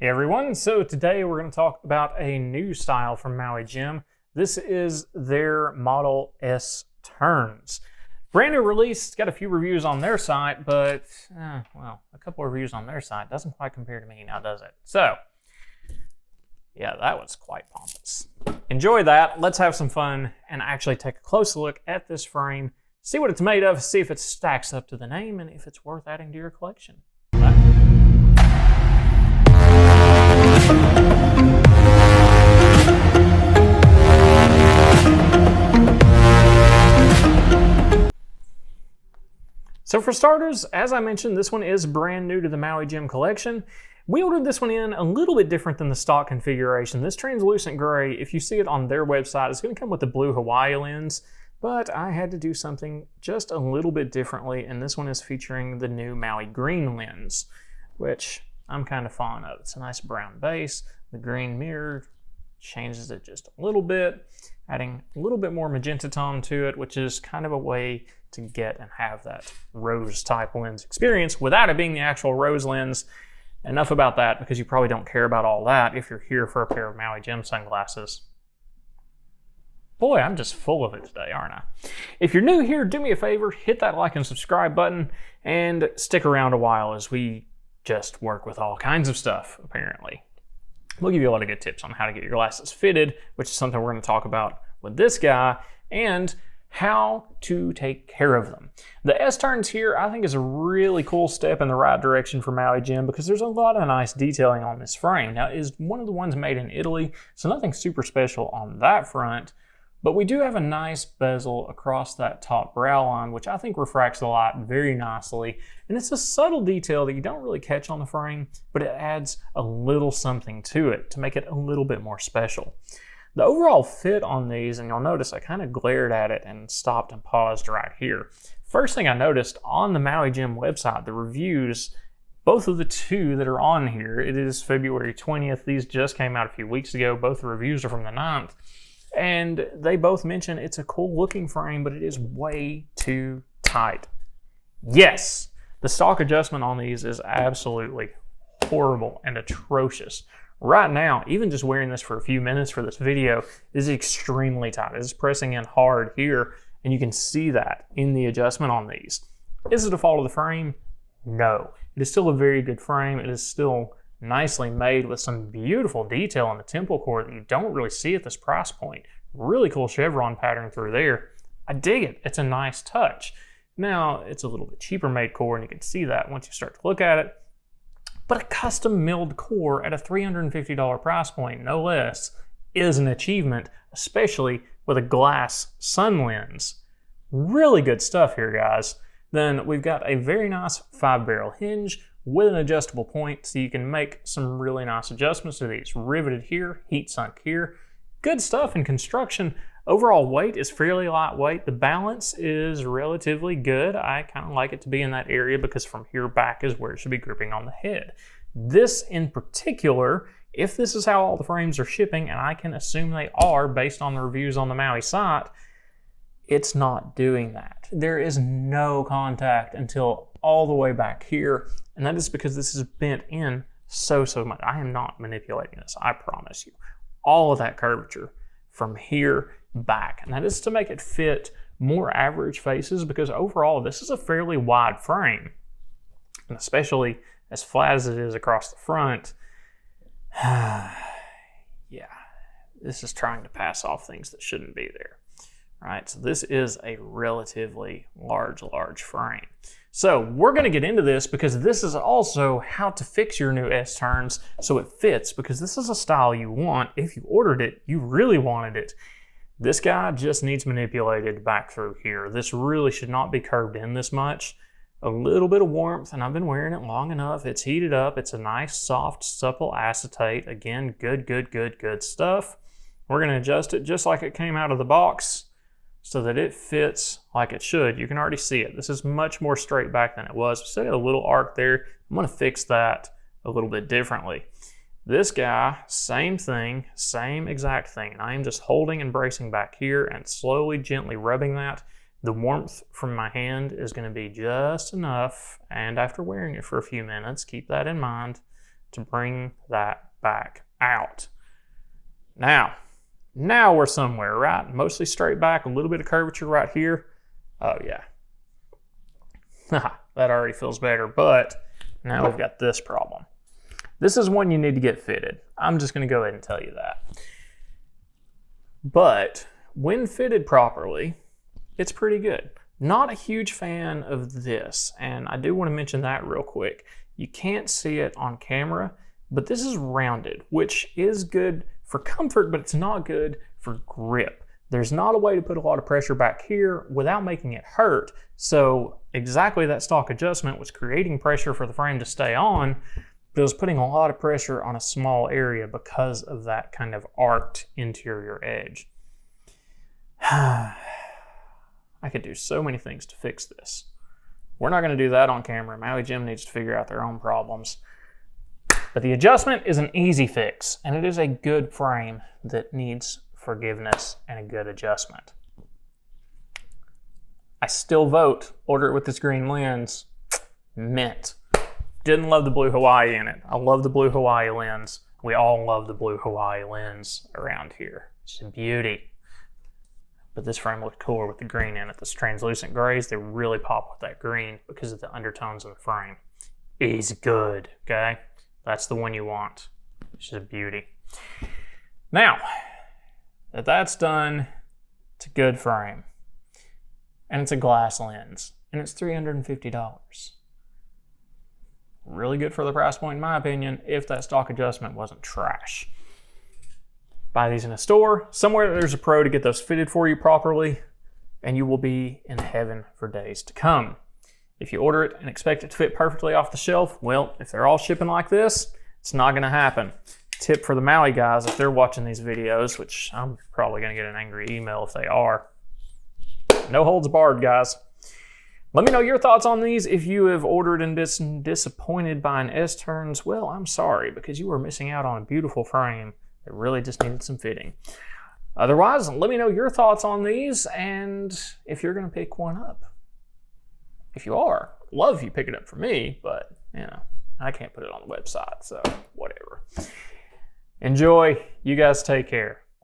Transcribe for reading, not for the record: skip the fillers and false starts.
Hey everyone, so today we're going to talk about a new style from Maui Jim. This is their Model S Turns. Brand new release, got a few reviews on their site, but, well, a couple of reviews on their site doesn't quite compare to me now, does it? So, yeah, that was quite pompous. Enjoy that, let's have some fun, and actually take a close look at this frame, see what it's made of, see if it stacks up to the name, and if it's worth adding to your collection. So for starters, as I mentioned, this one is brand new to the Maui Jim collection. We ordered this one in a little bit different than the stock configuration. This translucent gray, if you see it on their website, it's going to come with the blue Hawaii lens, but I had to do something just a little bit differently, and this one is featuring the new Maui green lens, which I'm kind of fond of. It's a nice brown base. The green mirror changes it just a little bit, adding a little bit more magenta tone to it, which is kind of a way to get and have that rose type lens experience without it being the actual rose lens. Enough about that, because you probably don't care about all that if you're here for a pair of Maui Jim sunglasses. Boy, I'm just full of it today, aren't I? If you're new here, do me a favor, hit that like and subscribe button, and stick around a while as we just work with all kinds of stuff, apparently. We'll give you a lot of good tips on how to get your glasses fitted, which is something we're going to talk about with this guy, and how to take care of them. The S-turns here, I think, is a really cool step in the right direction for Maui Jim, because there's a lot of nice detailing on this frame. Now, it is one of the ones made in Italy, so nothing super special on that front, but we do have a nice bezel across that top brow line, which I think refracts the light very nicely. And it's a subtle detail that you don't really catch on the frame, but it adds a little something to it to make it a little bit more special. The overall fit on these, and you'll notice I kind of glared at it and stopped and paused right here. First thing I noticed on the Maui Jim website, the reviews, both of the two that are on here, it is February 20th. These just came out a few weeks ago. Both the reviews are from the 9th. And they both mention it's a cool looking frame, but it is way too tight. Yes, the stock adjustment on these is absolutely horrible and atrocious. Right now, even just wearing this for a few minutes for this video is extremely tight. It's pressing in hard here, and you can see that in the adjustment on these. Is it a fault of the frame? No. It is still a very good frame. It is still nicely made with some beautiful detail on the temple core that you don't really see at this price point. Really cool chevron pattern through there. I dig it. It's a nice touch. Now, it's a little bit cheaper made core, and you can see that once you start to look at it. But a custom milled core at a $350 price point, no less, is an achievement, especially with a glass sun lens. Really good stuff here, guys. Then we've got a very nice 5-barrel hinge with an adjustable point, so you can make some really nice adjustments to these. Riveted here, heat sunk here. Good stuff in construction. Overall weight is fairly lightweight. The balance is relatively good. I kind of like it to be in that area because from here back is where it should be gripping on the head. This in particular, if this is how all the frames are shipping, and I can assume they are based on the reviews on the Maui site, it's not doing that. There is no contact until all the way back here, and that is because this is bent in so much. I am not manipulating this, I promise you. All of that curvature from here back, and that is to make it fit more average faces, because overall this is a fairly wide frame, and especially as flat as it is across the front, yeah, this is trying to pass off things that shouldn't be there. Right, so this is a relatively large frame. So we're going to get into this because this is also how to fix your new S-turns so it fits, because this is a style you want. If you ordered it, you really wanted it. This guy just needs manipulated back through here. This really should not be curved in this much. A little bit of warmth, and I've been wearing it long enough. It's heated up. It's a nice, soft, supple acetate. Again, good stuff. We're going to adjust it just like it came out of the box, so that it fits like it should. You can already see it. This is much more straight back than it was. Still got a little arc there. I'm gonna fix that a little bit differently. This guy, same thing, same exact thing. I am just holding and bracing back here and slowly, gently rubbing that. The warmth from my hand is gonna be just enough, and after wearing it for a few minutes, keep that in mind, to bring that back out. Now we're somewhere, right? Mostly straight back, a little bit of curvature right here. Oh yeah. That already feels better, but now we've got this problem. This is one you need to get fitted. I'm just gonna go ahead and tell you that. But when fitted properly, it's pretty good. Not a huge fan of this, and I do want to mention that real quick. You can't see it on camera, but this is rounded, which is good for comfort, but it's not good for grip. There's not a way to put a lot of pressure back here without making it hurt. So exactly that stock adjustment was creating pressure for the frame to stay on, but it was putting a lot of pressure on a small area because of that kind of arced interior edge. I could do so many things to fix this. We're not going to do that on camera. Maui Jim needs to figure out their own problems. But the adjustment is an easy fix, and it is a good frame that needs forgiveness and a good adjustment. I still vote order it with this green lens. Mint. Didn't love the blue Hawaii in it. I love the blue Hawaii lens. We all love the blue Hawaii lens around here. It's a beauty. But this frame looked cooler with the green in it. This translucent grays, they really pop with that green because of the undertones of the frame. Is good, okay? That's the one you want. It's just a beauty. Now, that that's done, it's a good frame. And it's a glass lens. And it's $350. Really good for the price point, in my opinion, if that stock adjustment wasn't trash. Buy these in a store, somewhere there's a pro to get those fitted for you properly, and you will be in heaven for days to come. If you order it and expect it to fit perfectly off the shelf, well, if they're all shipping like this, it's not gonna happen. Tip for the Maui guys, if they're watching these videos, which I'm probably gonna get an angry email if they are, no holds barred, guys. Let me know your thoughts on these. If you have ordered and been disappointed by an S-turns, well, I'm sorry, because you are missing out on a beautiful frame that really just needed some fitting. Otherwise, let me know your thoughts on these and if you're gonna pick one up. If you are, love if you pick it up for me, but you know, I can't put it on the website, so whatever. Enjoy, you guys take care.